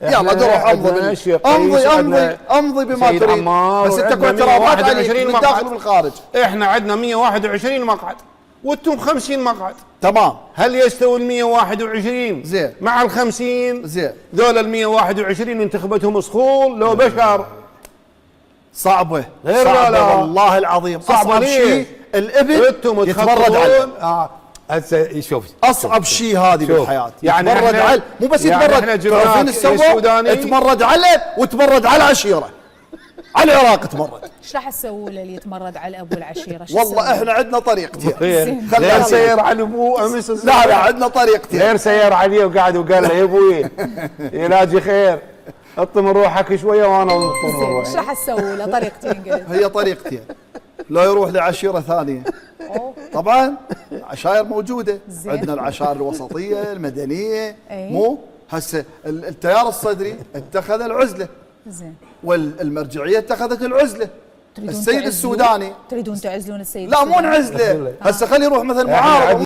يلا روح امضي بما تريد، بس انت كنت اعتراضات عليك من الداخل والخارج. احنا عندنا 121 مقعد وانتم 50 مقعد. تمام. هل يستوي ال 121 زين مع ال 50؟ زين. ذول ال 121 انتخبتهم صخول لو بشر؟ صعبه غير صعبه والله العظيم. اصعب شيء الابن يتمرد عليه. هسه شوف اصعب شيء هذه بالحياه، يعني يتمرد على، مو بس يتمرد، تعرفين السوداني يتمرد عليه وتمرد على العشيره، على العراق تمرد. ايش راح تسووا له اللي يتمرد على ابو العشيره؟ والله احنا عندنا طريقتين. غير سير على ابوه امس. لا عندنا طريقتين. غير سير عليه وقعد وقال له يا ابوي يلاجي خير اطمن روحك شويه وانا اطمن روحي. ايش راح تسووا له؟ طريقتين قلت. هي طريقتين، لا يروح لعشيره ثانيه. طبعا عشائر موجوده، عندنا العشائر الوسطيه المدنيه. مو هسه التيار الصدري اتخذ العزله، زين، والمرجعيه اتخذت العزله. السيد السوداني تريدون تعزلون السيد لا السوداني؟ مو نعزله، هسه خلي يروح مثلا معارضه.